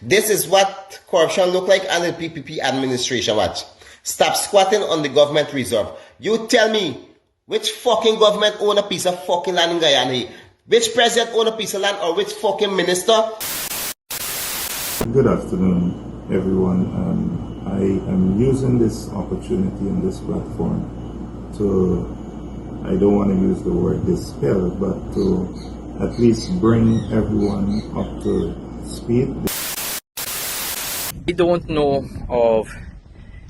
This is what corruption look like under the PPP administration. Watch. Stop squatting on the government reserve. You tell me, which fucking government own a piece of fucking land in Guyana? Which president own a piece of land or which fucking minister? Good afternoon, everyone. I am using this opportunity and this platform to, I don't want to use the word dispel, but to at least bring everyone up to speed. We don't know of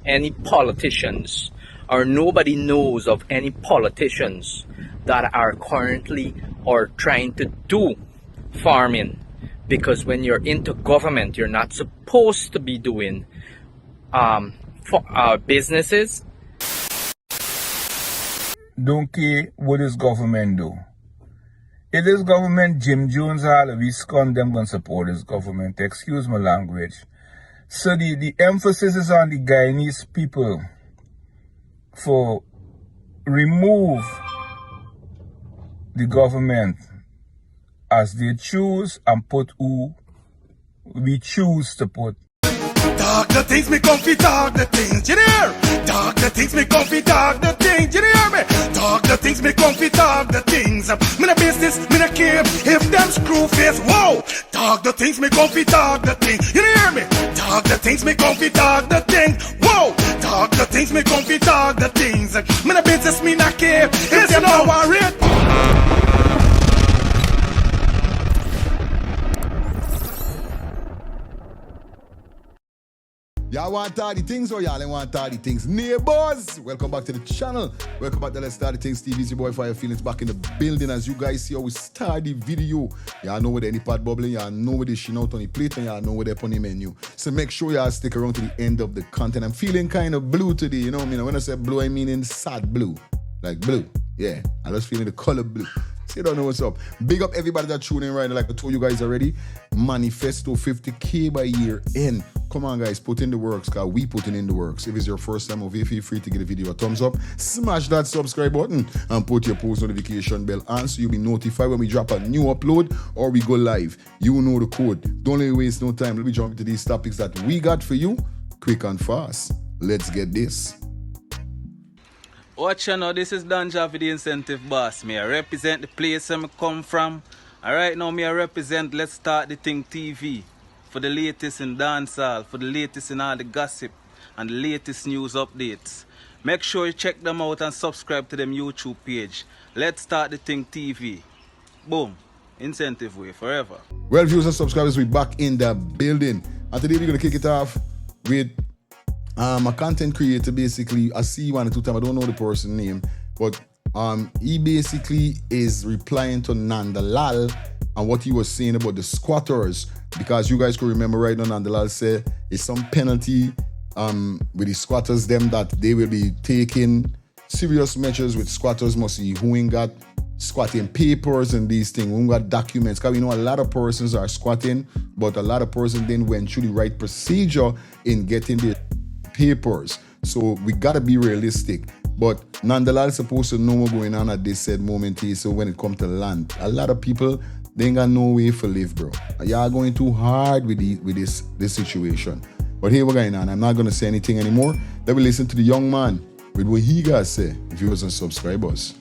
any politicians, or nobody knows of any politicians that are currently or trying to do farming, because when you're into government, you're not supposed to be doing businesses. Don't care what this government do. If this government Jim Jones all we scum them gonna support this government. Excuse my language. So the emphasis is on the Guyanese people for remove the government as they choose and put who we choose to put. Dog the things me comfy, dog the things, you hear? Dog the things me comfy, dog the things, you hear me? Dog the things me comfy, dog the things. Me no business, me no care if them screw face, whoa! Dog the things me comfy, dog the things, you hear me? Dog the things me comfy, dog the things, whoa! Dog the things me comfy, dog the things. Me no business, me no care if them no worry. Y'all want all the things or y'all ain't want all the things? Neighbors, welcome back to the channel. Welcome back to Let's Start the Things TV. It's your boy Fire Feelings back in the building. As you guys see how we start the video. Y'all know where the any pot bubbling, y'all know where the shit out on the plate, and y'all know where they're on the menu. So make sure y'all stick around to the end of the content. I'm feeling kind of blue today, you know what I mean? When I say blue, I mean in sad blue. Like blue. Yeah, I just feeling the color blue. So you don't know what's up. Big up everybody that tuning in right now. Like I told you guys already, manifesto 50K by year end. Come on guys, put in the works, cause we putting in the works. If it's your first time over here, feel free to give the video a thumbs up, smash that subscribe button, and put your post notification bell on so you'll be notified when we drop a new upload or we go live. You know the code. Don't let me waste no time. Let me jump into these topics that we got for you, quick and fast. Let's get this. Watch you know, this is Danja for the incentive boss. Me I represent the place where I come from. Alright, now me I represent Let's Start the Thing TV. For the latest in dancehall, for the latest in all the gossip and the latest news updates. Make sure you check them out and subscribe to them YouTube page. Let's Start the Thing TV. Boom. Incentive way forever. Well, viewers and subscribers, we're back in the building. And today we're going to kick it off with a content creator. Basically, I see one or two times, I don't know the person's name, but he basically is replying to Nandlall and what he was saying about the squatters. Because you guys could remember right now, Nandlall said it's some penalty with the squatters, them that they will be taking serious measures with squatters must see who ain't got squatting papers and these things, who ain't got documents. Because we know a lot of persons are squatting, but a lot of persons didn't went through the right procedure in getting the papers. So we gotta be realistic. But Nandlall is supposed to know what's going on at this said moment here. So when it comes to land, a lot of people, they ain't got no way for live, bro. Y'all going too hard with this situation. But here we're going on. I'm not gonna say anything anymore. Let me listen to the young man with what he got to say. Viewers and subscribers.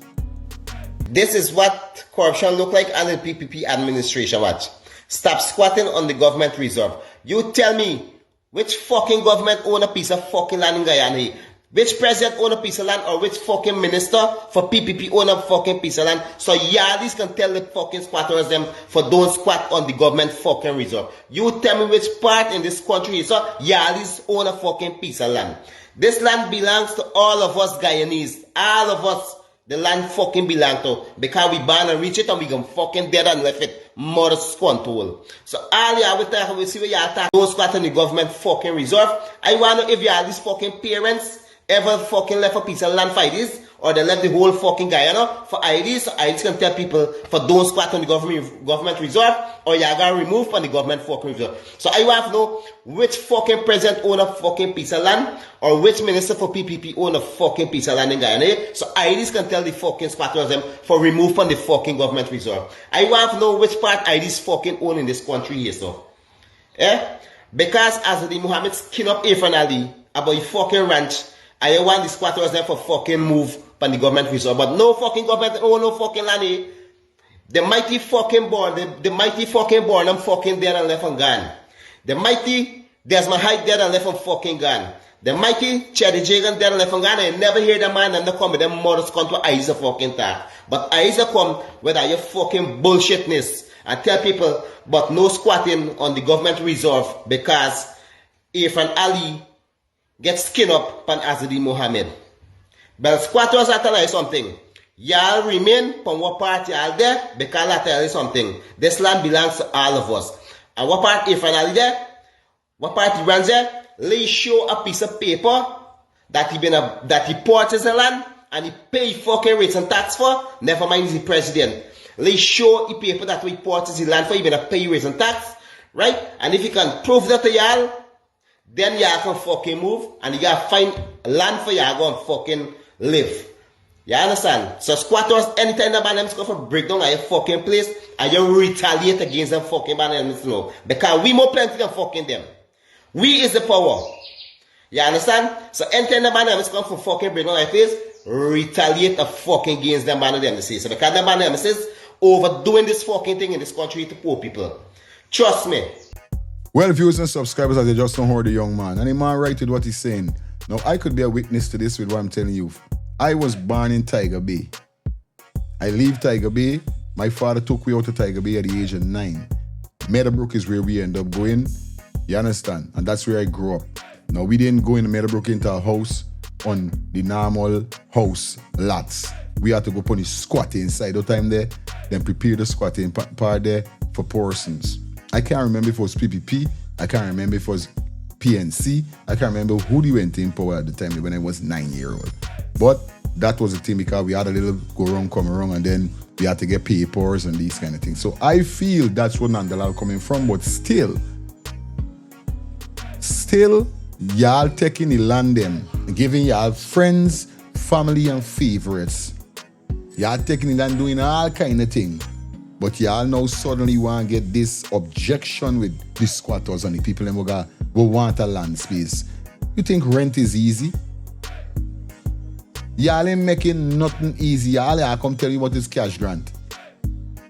This is what corruption look like under the PPP administration. Watch. Stop squatting on the government reserve. You tell me, which fucking government own a piece of fucking land in Guyana? Which president own a piece of land or which fucking minister for PPP own a fucking piece of land? So Yardis can tell the fucking squatters them for don't squat on the government fucking reserve. You tell me which part in this country is so Yardis own a fucking piece of land. This land belongs to all of us Guyanese. All of us. The land fucking belong to. Because we born and reach it and we gonna fucking dead and left it. Mother control. So all y'all will talk, we see where y'all talk. Don't squat on the government fucking reserve. I wanna know if y'all these fucking parents ever fucking left a piece of land for this, or they left the whole fucking Guyana for IDs. So IDs can tell people for don't squat on the government reserve, or y'all got removed from the government fucking reserve. So I want to know which fucking president own a fucking piece of land, or which minister for PPP own a fucking piece of land in Guyana. So IDs can tell the fucking squatters them for remove from the fucking government reserve. I want to know which part IDs fucking own in this country here, so. Eh? Because Azadi Muhammad skin up Irfan Ali about your fucking ranch, and you want the squatters there for fucking move from the government resource. But no fucking government own no fucking land. Eh? The mighty fucking born, the mighty fucking born, I'm fucking dead and left and gone. The mighty, there's my height dead and left and fucking gone. The mighty Cherry Jagan dead and left and gone. I never hear the man and they come with them mothers come to Isa fucking talk. But Isa come with your fucking bullshitness and tell people, but no squatting on the government reserve because Irfan Ali gets skin up on Azadi Mohammed. But squatters are telling you something. Y'all remain from what part y'all there because I tell you something. This land belongs to all of us. And what part Irfan Ali there? What part he runs there? Let's show a piece of paper that he purchased the land and he pay fucking rates and tax for. Never mind he's the president. Let's show a paper that we purchased the land for, he gonna pay rates and tax, right? And if you can prove that to y'all, then y'all can fucking move and you gotta find land for y'all go and fucking live. You understand? So squatters, anytime the man them come for breakdown at your fucking place and you retaliate against them fucking man them, no. Because we more plenty than fucking them. We is the power. You understand? So anytime the man them come for fucking breakdown at your place, retaliate a fucking against them man them say. So because the man them says overdoing this fucking thing in this country to poor people. Trust me. Well, viewers and subscribers, as you just don't heard the young man. And the man right with what he's saying. Now, I could be a witness to this with what I'm telling you. I was born in Tiger Bay. I leave Tiger Bay. My father took me out to Tiger Bay at the age of 9. Meadowbrook is where we end up going. You understand? And that's where I grew up. Now, we didn't go in Meadowbrook into a house on the normal house lots. We had to go put the squat inside the time there, then prepare the squatting part there for persons. I can't remember if it was PPP. I can't remember if it was PNC. I can't remember who they went in power at the time when I was 9-year-old. But that was the thing because we had a little go wrong, come wrong, and then we had to get papers and these kind of things. So I feel that's where Nandlall coming from, but still, y'all taking the land them, giving y'all friends, family, and favorites. Y'all taking the land doing all kind of things. But y'all now suddenly want to get this objection with the squatters and the people who want a land space. You think rent is easy? Y'all ain't making nothing easy. Y'all come tell you what is cash grant.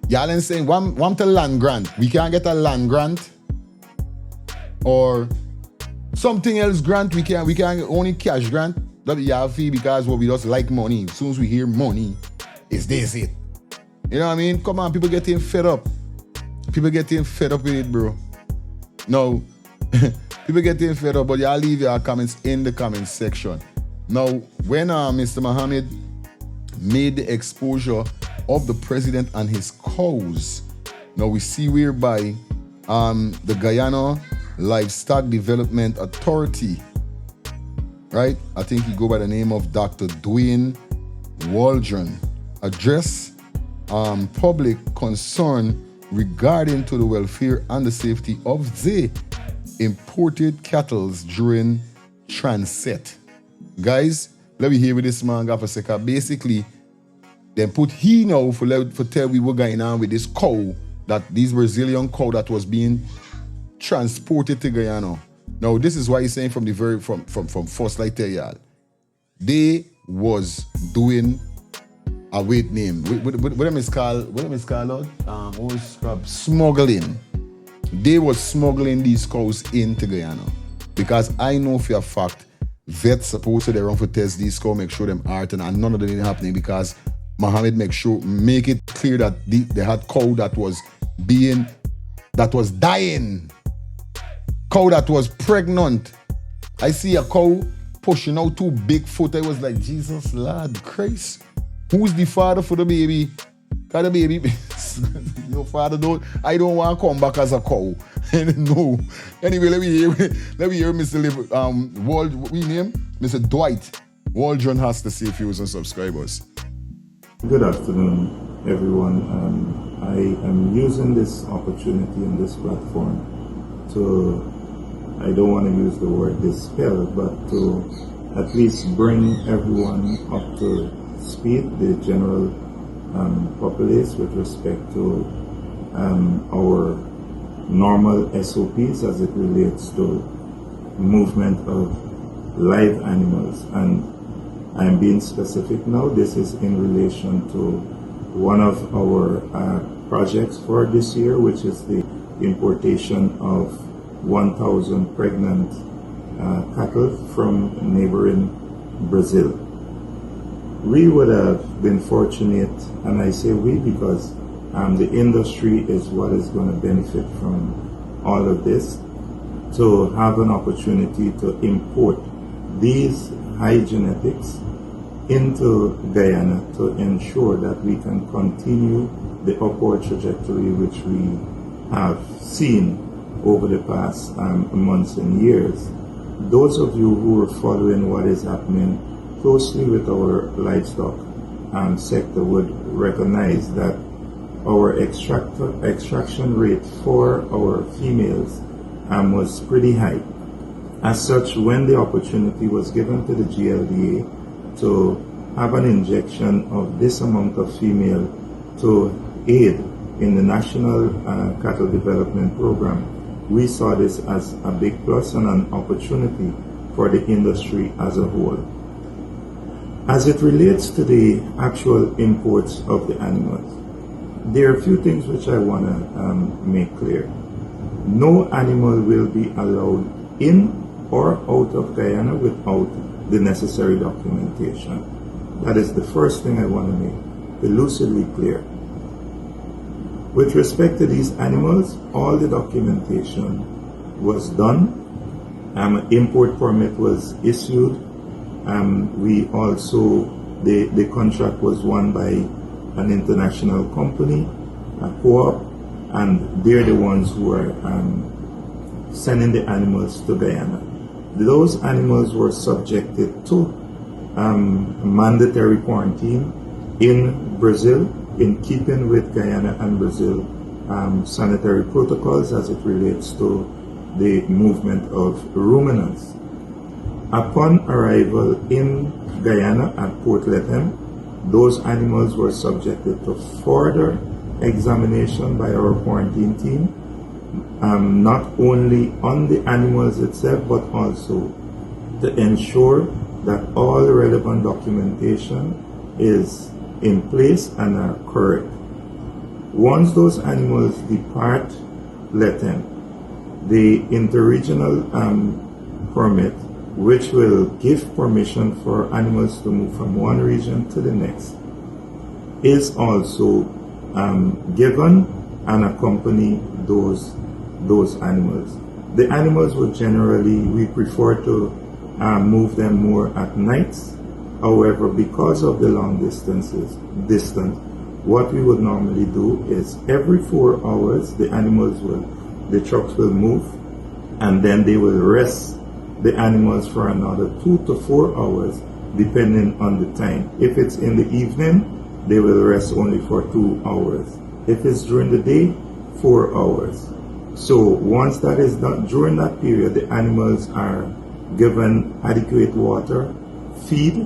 Y'all ain't saying, want a land grant. We can't get a land grant. Or something else grant. We can only cash grant. That y'all feel because we just like money. As soon as we hear money, is this it? You know what I mean? Come on, people getting fed up. People getting fed up with it, bro. No. People getting fed up, but y'all leave your comments in the comment section. Now, when Mr. Mohammed made the exposure of the president and his cows, now we see whereby the Guyana Livestock Development Authority, right? I think he go by the name of Dr. Dwight Waldron, address public concern regarding to the welfare and the safety of the imported cattle during transit. Guys, let me hear with this man for a second. Basically, then put he now for tell we were going on with this cow, that this Brazilian cow that was being transported to Guyana. Now, this is why he's saying from first like tell y'all. They was doing a weight name. What them is called? Smuggling. They was smuggling these cows into Guyana. Because I know for a fact, vets supposed to they run for test these cows, make sure them art, and none of them didn't happening because Mohammed make it clear that they had cow that was dying. Cow that was pregnant. I see a cow pushing out 2 big foot. I was like, Jesus, Lord, Christ. Who's the father for the baby? Because the baby, your father I don't want to come back as a cow. No. Anyway, let me hear Mr. Mr. Dwight Waldron has to say viewers and subscribers. Good afternoon, everyone. I am using this opportunity and this platform to, I don't want to use the word dispel, but to at least bring everyone up to speed, the general populace, with respect to our normal SOPs as it relates to movement of live animals. And I'm being specific now. This is in relation to one of our projects for this year, which is the importation of 1,000 pregnant cattle from neighboring Brazil. We would have been fortunate, and I say we because the industry is what is going to benefit from all of this, to have an opportunity to import these high genetics into Guyana to ensure that we can continue the upward trajectory which we have seen over the past months and years. Those of you who are following what is happening closely with our livestock sector would recognize that our extraction rate for our females was pretty high. As such, when the opportunity was given to the GLDA to have an injection of this amount of female to aid in the National Cattle Development Program, we saw this as a big plus and an opportunity for the industry as a whole. As it relates to the actual imports of the animals, there are a few things which I want to make clear. No animal will be allowed in or out of Guyana without the necessary documentation. That is the first thing I want to make lucidly clear. With respect to these animals, all the documentation was done. Import permit was issued. We also, the contract was won by an international company, a co-op, and they're the ones who are sending the animals to Guyana. Those animals were subjected to mandatory quarantine in Brazil, in keeping with Guyana and Brazil sanitary protocols as it relates to the movement of ruminants. Upon arrival in Guyana at Port Lethem, those animals were subjected to further examination by our quarantine team, not only on the animals itself, but also to ensure that all relevant documentation is in place and are correct. Once those animals depart Lethem, the interregional permit, which will give permission for animals to move from one region to the next, is also given and accompany those animals. The animals would generally, we prefer to move them more at nights. However, because of the long distance, what we would normally do is every 4 hours, the trucks will move, and then they will rest the animals for another 2 to 4 hours, depending on the time. If it's in the evening, they will rest only for 2 hours. If it's during the day, 4 hours. So once that is done, during that period, the animals are given adequate water, feed,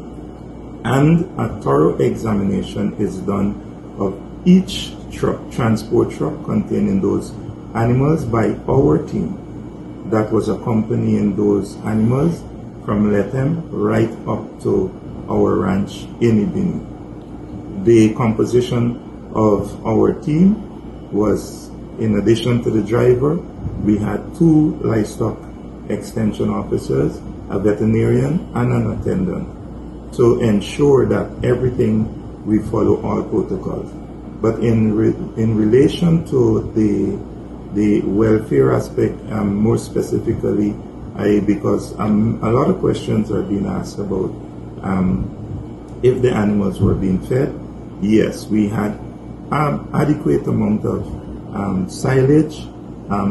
and a thorough examination is done of each transport truck containing those animals by our team that was accompanying those animals from Lethem right up to our ranch in Ibini. The composition of our team was, in addition to the driver, we had 2 livestock extension officers, a veterinarian, and an attendant, to ensure that we follow all protocols. But in relation to the welfare aspect, more specifically, because a lot of questions are being asked about if the animals were being fed. Yes, we had adequate amount of silage,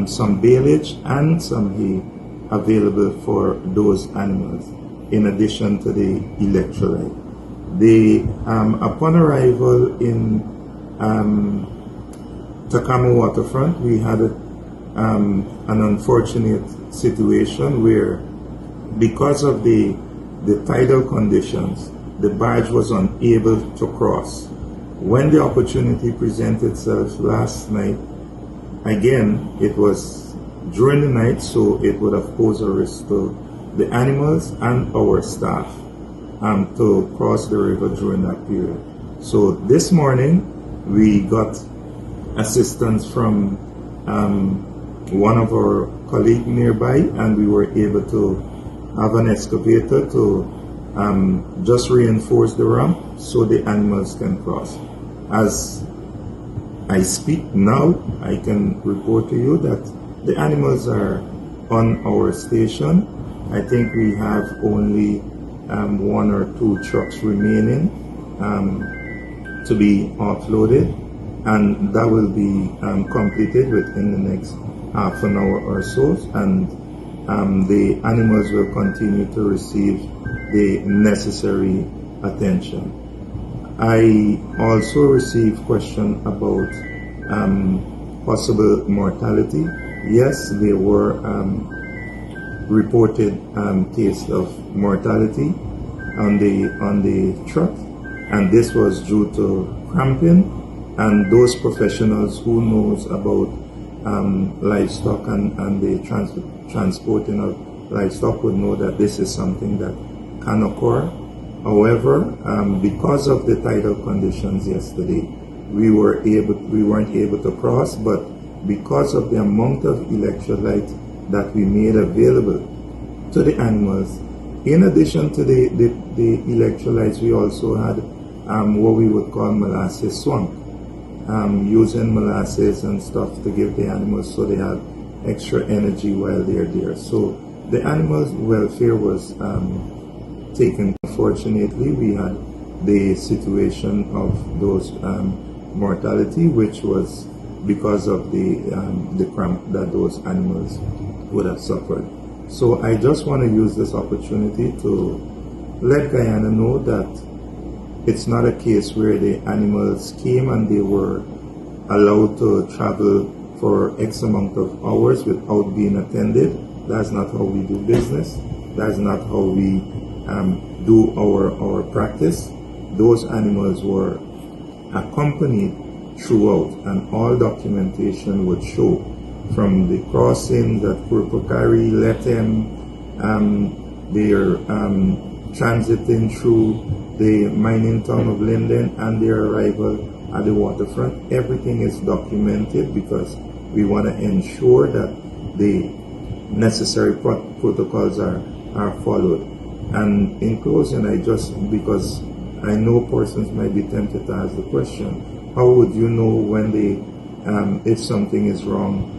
some baleage, and some hay available for those animals, in addition to the electrolyte. Upon arrival in Takama waterfront, we had an unfortunate situation where, because of the tidal conditions, the barge was unable to cross. When the opportunity presented itself last night, again, it was during the night, so it would have posed a risk to the animals and our staff to cross the river during that period. So this morning, we got assistance from one of our colleagues nearby, and we were able to have an excavator to just reinforce the ramp so the animals can cross. As I speak now, I can report to you that the animals are on our station. I think we have only 1 or 2 trucks remaining to be offloaded, and that will be completed within the next half an hour or so, and the animals will continue to receive the necessary attention. I also received question about possible mortality. Yes, there were reported case of mortality on the truck, and this was due to cramping. And those professionals who knows about livestock and the transporting of livestock would know that this is something that can occur. However, because of the tidal conditions yesterday, we weren't able to cross, but because of the amount of electrolyte that we made available to the animals, in addition to the electrolytes, we also had what we would call molasses swamp, using molasses and stuff to give the animals so they have extra energy while they're there. So the animals' welfare was taken. Fortunately, we had the situation of those mortality, which was because of the cramp that those animals would have suffered. So I just want to use this opportunity to let Guyana know that it's not a case where the animals came and they were allowed to travel for X amount of hours without being attended. That's not how we do business. That's not how we do our practice. Those animals were accompanied throughout, and all documentation would show from the crossing that Purpokari let them, their transiting through the mining town of Linden and their arrival at the waterfront. Everything is documented because we want to ensure that the necessary protocols are followed. And in closing, because I know persons might be tempted to ask the question, how would you know when if something is wrong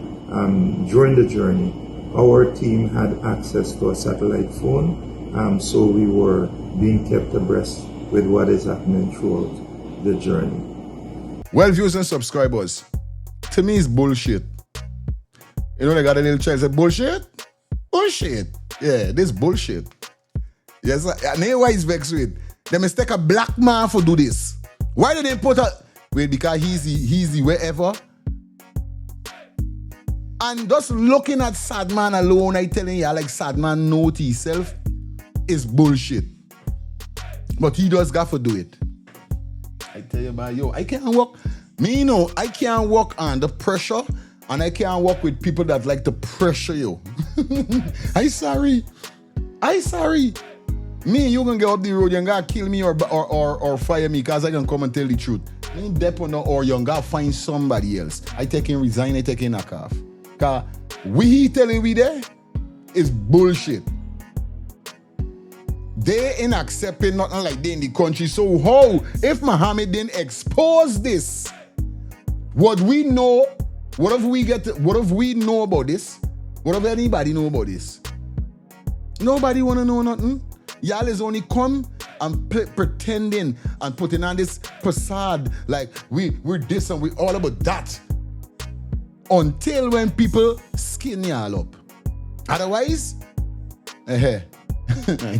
during the journey? Our team had access to a satellite phone, so we were being kept abreast with what is happening throughout the journey. Well, viewers and subscribers, to me it's bullshit. You know, they got a little child say, bullshit? Bullshit. Yeah, this bullshit. Yes, and here why he's vexed with. They mistake a black man for do this. Why did they put a... Wait, because he's the wherever. And just looking at Sadman alone, I telling you, like Sadman know to himself, is bullshit. But he does got to do it. I tell you about, yo, I can't work. Me, you know, I can't work under pressure, and I can't work with people that like to pressure you. I sorry. Me, you gonna get up the road, you gonna kill me or fire me because I can come and tell the truth. Me depend on or you gonna find somebody else. I take him resign, I take him knock off. Cause we telling we there is bullshit. They ain't accepting nothing like they in the country. So how, if Mohammed didn't expose this, what we know, what if we know about this? What if anybody know about this? Nobody wanna know nothing. Y'all is only come and pretending and putting on this facade like we're this and we're all about that. Until when people skin y'all up. Otherwise, I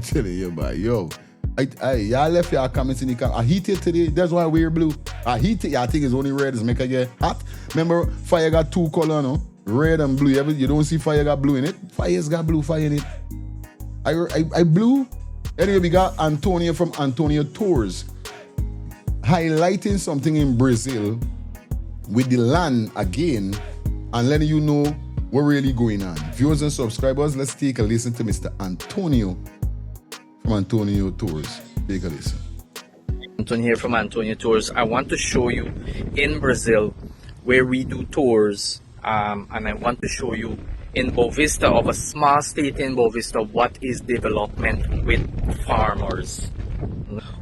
tell you, boy, yo. Y'all left y'all comments in the comments. I heat it today, that's why I wear blue. I heat it, y'all think it's only red, it's make it get hot. Remember, fire got 2 colors, no? Red and blue. You don't see fire got blue in it. Fire's got blue fire in it. I blue. Anyway, we got Antonio from Antonio Tours highlighting something in Brazil with the land again and letting you know what really going on. Viewers and subscribers, let's take a listen to Mr. Antonio from Antonio Tours. Take a listen. Antonio here from Antonio Tours. I want to show you in Brazil where we do tours, and I want to show you in Boavista, of a small state in Boavista, what is development with farmers.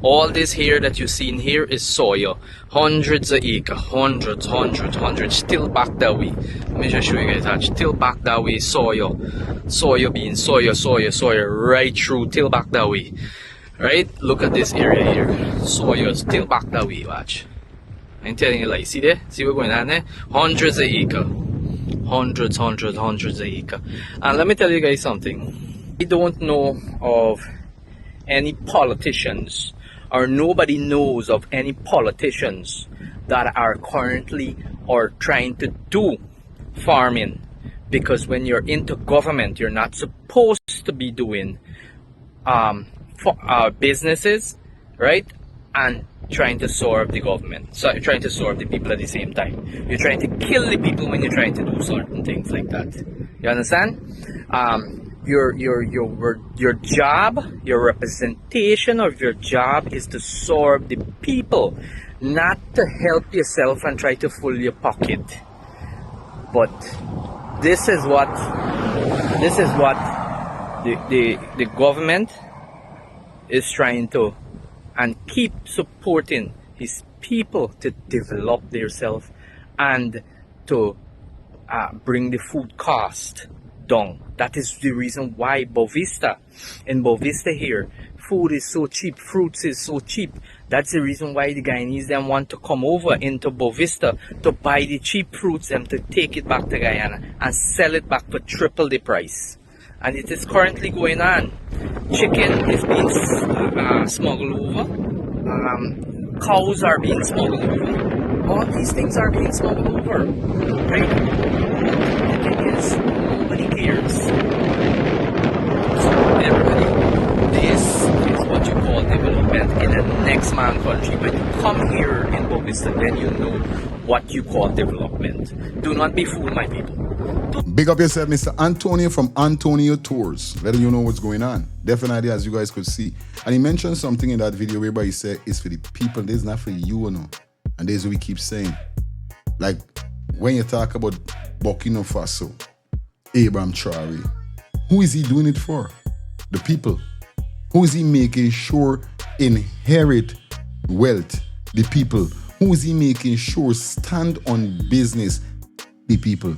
All this here that you see in here is soya, hundreds of acres, hundreds, still back that way. Let me just show you guys that, still back that way, soya beans, soya, right through, till back that way. Right, look at this area here, soya, still back that way, watch. I'm telling you, like, see there, see what's going on there, hundreds of acres, hundreds of acres. And let me tell you guys something, we don't know of any politicians, or nobody knows of any politicians that are currently or trying to do farming, because when you're into government, you're not supposed to be doing businesses, right, and trying to serve the government, so you're trying to serve the people at the same time. You're trying to kill the people when you're trying to do certain things like that. You understand? Your job, your representation of your job is to serve the people, not to help yourself and try to fill your pocket. But this is what the government is trying to, and keep supporting his people to develop themselves and to bring the food cost down. That is the reason why in Boavista here, food is so cheap, fruits is so cheap. That's the reason why the Guyanese them want to come over into Boavista to buy the cheap fruits and to take it back to Guyana and sell it back for triple the price. And it is currently going on. Chicken is being smuggled over. Cows are being smuggled over. All these things are being smuggled over. Right? The thing is, nobody cares. So everybody, this is what you call development in a next man country. When you come here in Boavista, then you know what you call development. Do not be fooled, my people. Big up yourself, Mr. Antonio from Antonio Tours, letting you know what's going on. Definitely, as you guys could see. And he mentioned something in that video whereby he said it's for the people, this is not for you know. And this is what we keep saying. Like, when you talk about Burkina Faso, Abraham Traore, who is he doing it for? The people. Who is he making sure inherit wealth? The people. Who is he making sure stand on business? The people.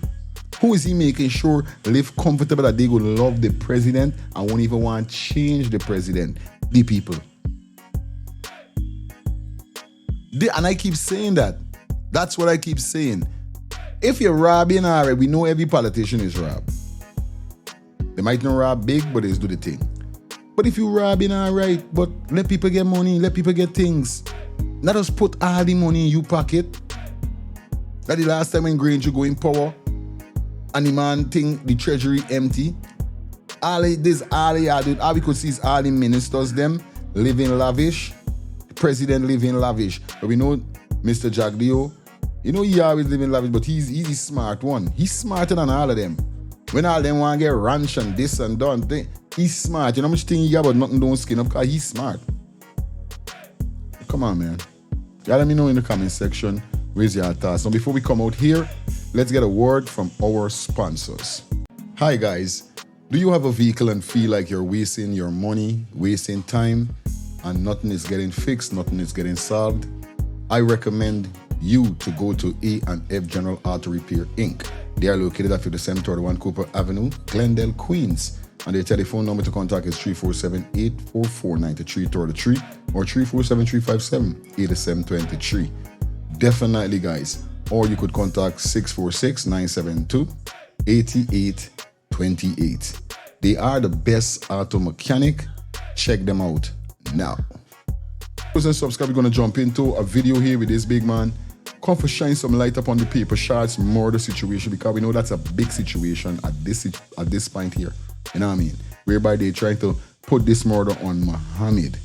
Who is he making sure live comfortable, that they will love the president and won't even want to change the president? The people. And I keep saying that. That's what I keep saying. If you're robbing, all right, we know every politician is robbed. They might not rob big, but they do the thing. But if you robbing, all right, but let people get money, let people get things. Not just put all the money in your pocket. That the last time when Granger go in power, and the man think the treasury empty. All we could see is all the ministers them living lavish. The president living lavish. But we know Mr. Jagdeo, you know he always living lavish, but he's the smart one. He's smarter than all of them. When all them want to get ranch and this and that, he's smart. You know how much thing he got about nothing don't skin up because he's smart. Come on, man. Y'all let me know in the comment section. Where's your thoughts? Now, before we come out here, let's get a word from our sponsors. Hi, guys. Do you have a vehicle and feel like you're wasting your money, wasting time, and nothing is getting fixed, nothing is getting solved? I recommend you to go to A&F General Auto Repair, Inc. They are located at 5731 Cooper Avenue, Glendale, Queens. And their telephone number to contact is 347-844-9333 or 347-357-8723. Definitely, guys. Or you could contact 646-972-8828. They are the best auto mechanic. Check them out now. And subscribe. We're going to jump into a video here with this big man. Come for shine some light upon the Paper Shards murder situation, because we know that's a big situation at this point here. You know what I mean? Whereby they're trying to put this murder on Muhammad.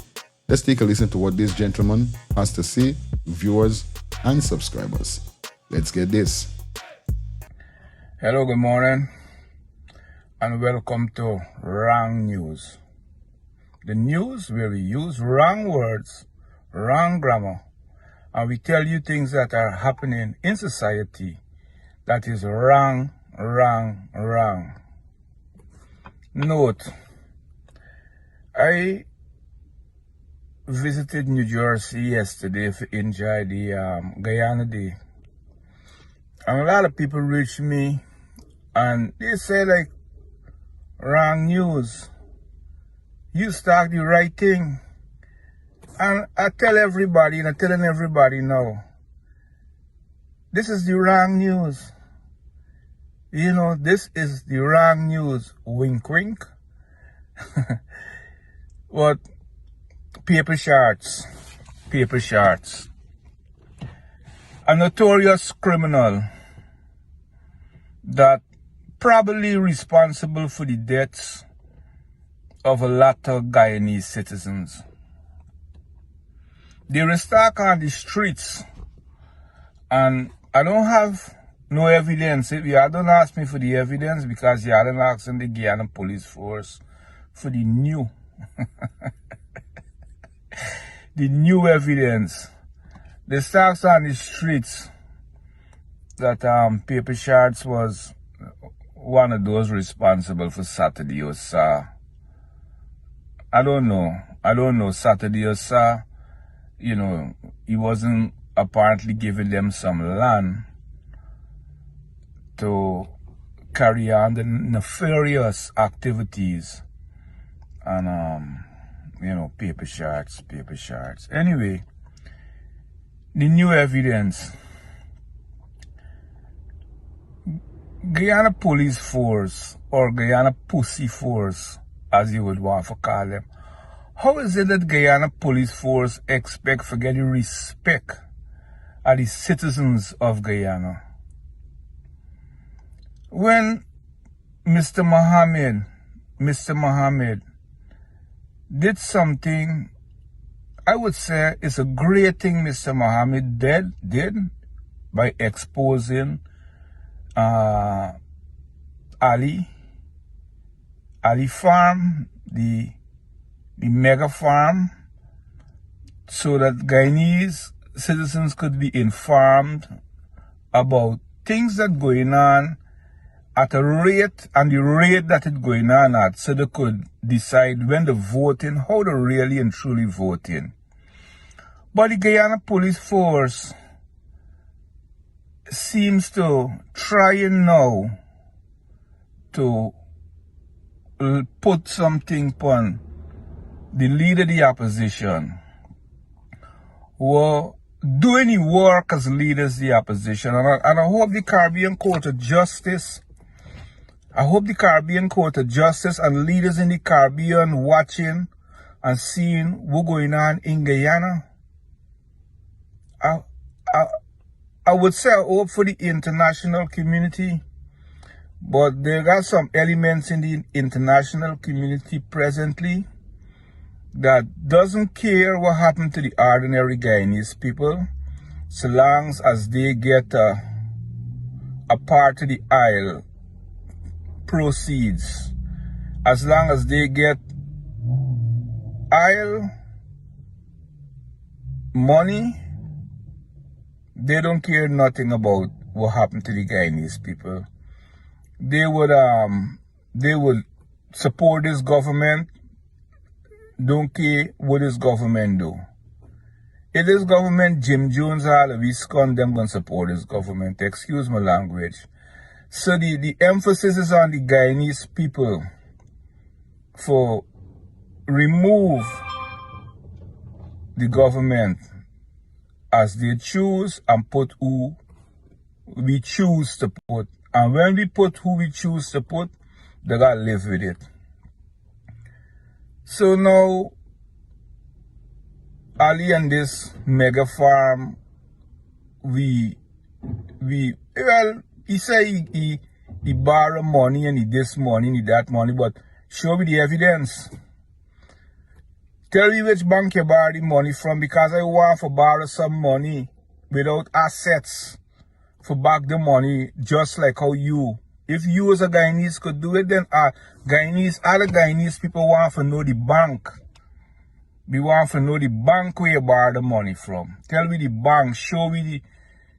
Let's take a listen to what this gentleman has to say, viewers and subscribers. Let's get this. Hello, good morning, and welcome to Wrong News. The news where we use wrong words, wrong grammar, and we tell you things that are happening in society that is wrong, wrong, wrong. Note, I visited New Jersey yesterday to enjoy the Guyana Day. And a lot of people reach me and they say like, wrong news. You start the right thing. And I tell everybody, and I'm telling everybody now, this is the wrong news. You know, this is the wrong news. Wink, wink. But paper charts. A notorious criminal that probably responsible for the deaths of a lot of Guyanese citizens. They were stuck on the streets, and I don't have no evidence. I don't ask me for the evidence because you hadn't asked the Guyana police force for the new the new evidence. The stocks on the streets that Paper Shards was one of those responsible for Saturday or Sa. I don't know Saturday or Sa. You know, he wasn't apparently giving them some land to carry on the nefarious activities. And you know, paper shards. Anyway, the new evidence. Guyana Police Force, or Guyana Pussy Force, as you would want to call them. How is it that Guyana Police Force expect for getting respect of the citizens of Guyana? When Mr. Mohammed did something, I would say it's a great thing Mr. Mohammed did by exposing Ali Farm, the mega farm, so that Guyanese citizens could be informed about things that going on at a rate and the rate that it's going on at, so they could decide when they're voting, how they're really and truly voting. But the Guyana Police Force seems to trying now to put something upon the leader of the opposition, who do any work as leaders of the opposition. And I hope the Caribbean Court of Justice, and leaders in the Caribbean watching and seeing what's going on in Guyana. I would say I hope for the international community, but there are some elements in the international community presently that doesn't care what happened to the ordinary Guyanese people, so long as they get a part of the aisle proceeds. As long as they get aisle money, they don't care nothing about what happened to the Guyanese people. They would support this government, don't care what this government do. If this government Jim Jones all we scum, them gonna support this government. Excuse my language. So the emphasis is on the Guyanese people for remove the government as they choose and put who we choose to put. And when we put who we choose to put, they gotta live with it. So now, Ali and this mega farm, he say he borrow money and he this money and he that money, but show me the evidence. Tell me which bank you borrow the money from, because I want to borrow some money without assets for back the money, just like how you If you as a Guyanese could do it, then other Guyanese people want to know the bank. We want to know the bank where you borrow the money from. Tell me the bank. Show me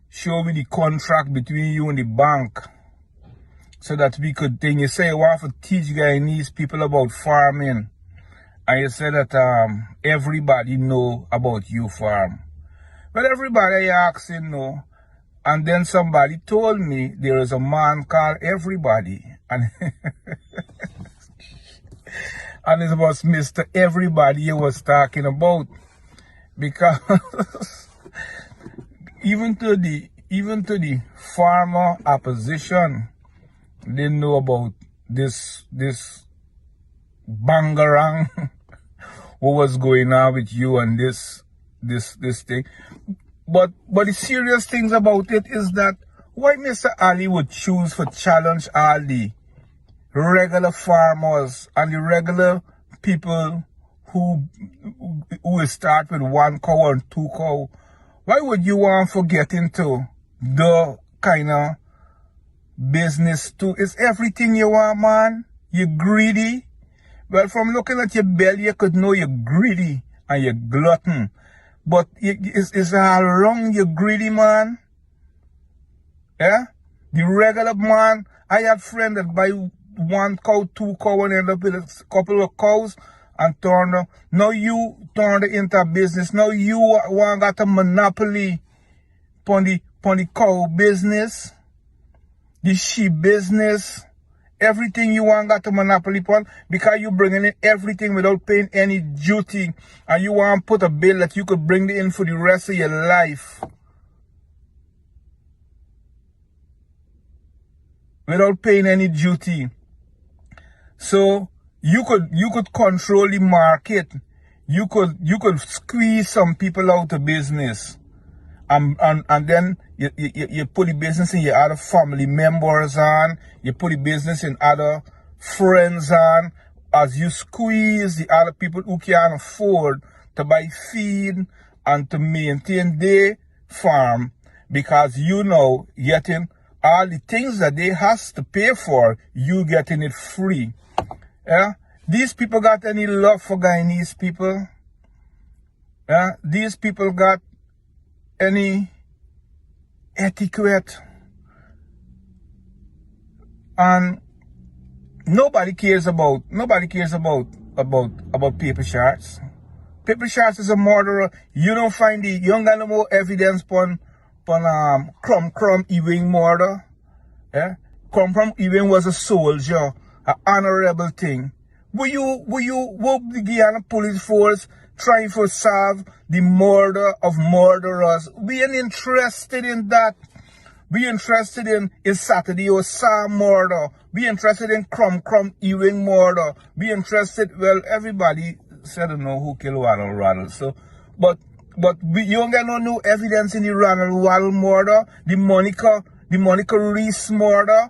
the contract between you and the bank. So that we could think. You say you want to teach Guyanese people about farming. And you say that everybody know about you farm. Well, everybody asking no. And then somebody told me there is a man called Everybody. And, and it was Mr. Everybody you was talking about. Because even to the farmer opposition, they know about this bangarang what was going on with you and this thing. But the serious things about it is that why Mr. Ali would choose for challenge all the regular farmers and the regular people who start with 1 cow and 2 cow. Why would you want to get into the kind of business too? It's everything you want, man. You're greedy. Well, from looking at your belly, you could know you're greedy and you're glutton. But it's all wrong, you're greedy, man. Yeah? The regular man, I have friends that buy 1 cow, 2 cow, and end up with a couple of cows and turn them. Now you turn it into a business. Now you want got a monopoly on the cow business, the sheep business. Everything you want got a monopoly on because you bringing in everything without paying any duty, and you want to put a bill that you could bring in for the rest of your life without paying any duty. So you could control the market. You could squeeze some people out of business. And then you put the business in your other family members on, you put the business in other friends on, as you squeeze the other people who can afford to buy feed and to maintain their farm, because you know getting all the things that they has to pay for, you getting it free. Yeah? These people got any love for Guyanese people? Yeah? These people got any etiquette? And nobody cares about Paper Shots. Paper Shots is a murderer. You don't got no more evidence on Crumb Ewing murder. Yeah? Crumb Ewing was a soldier, an honorable thing. Were the Guyana police force trying to solve the murder of murderers? We ain't interested in that. We interested in Saturday or Sam murder. We interested in Crumb Ewing murder. We interested, well, everybody said to know who killed Ronald Waddle. So, but you don't get no evidence in the Ronald Waddle murder, the Monica Reese murder.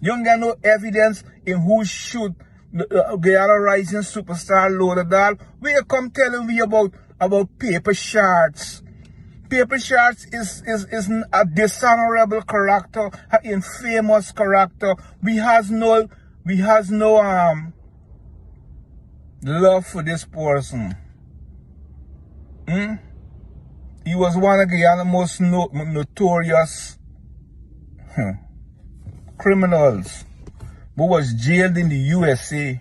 You don't get no evidence in who shoot Guyana Rising superstar Lauderdale. We come telling we about Paper Shots. Paper Shots is a dishonorable character, an infamous character. We has no love for this person. He was one of Guyana's most notorious criminals, who was jailed in the USA.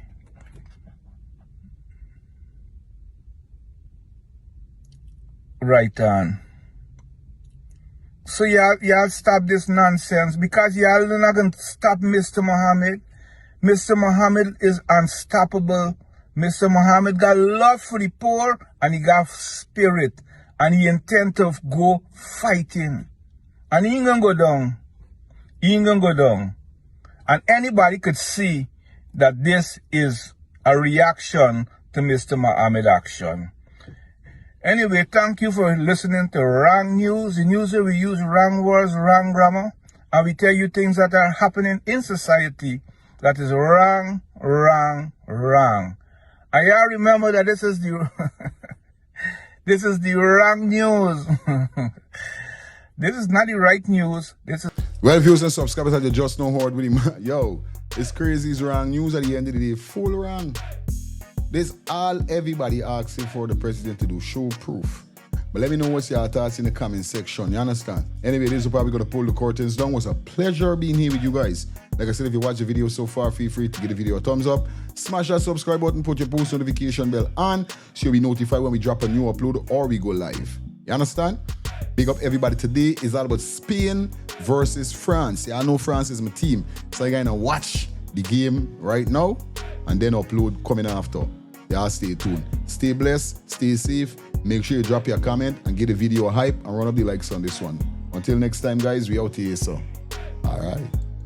Right on. So y'all stop this nonsense, because y'all not gonna stop Mr. Muhammad. Mr. Muhammad is unstoppable. Mr. Muhammad got love for the poor, and he got spirit, and he intend to go fighting. And he ain't gonna go down. He ain't gonna go down. And anybody could see that this is a reaction to Mr. Muhammad action. Anyway, thank you for listening to Wrong News. In news we use wrong words, wrong grammar, and we tell you things that are happening in society that is wrong. And y'all remember that this is the this is the wrong news. This is not the right news. This is Well, viewers and subscribers, I just know hard with him. Yo, it's crazy, it's wrong news at the end of the day. Full wrong. This all everybody asking for the president to do, show proof. But let me know what's your thoughts in the comment section, you understand? Anyway, this is probably going to pull the curtains down. It was a pleasure being here with you guys. Like I said, if you watch the video so far, feel free to give the video a thumbs up. Smash that subscribe button, put your post notification bell on so you'll be notified when we drop a new upload or we go live. You understand? Big up everybody. Today is all about Spain versus France. Yeah, I know France is my team. So I'm going to watch the game right now and then upload coming after. Y'all stay tuned. Stay blessed, stay safe. Make sure you drop your comment and get the video a hype and run up the likes on this one. Until next time, guys, we out here, so. All right.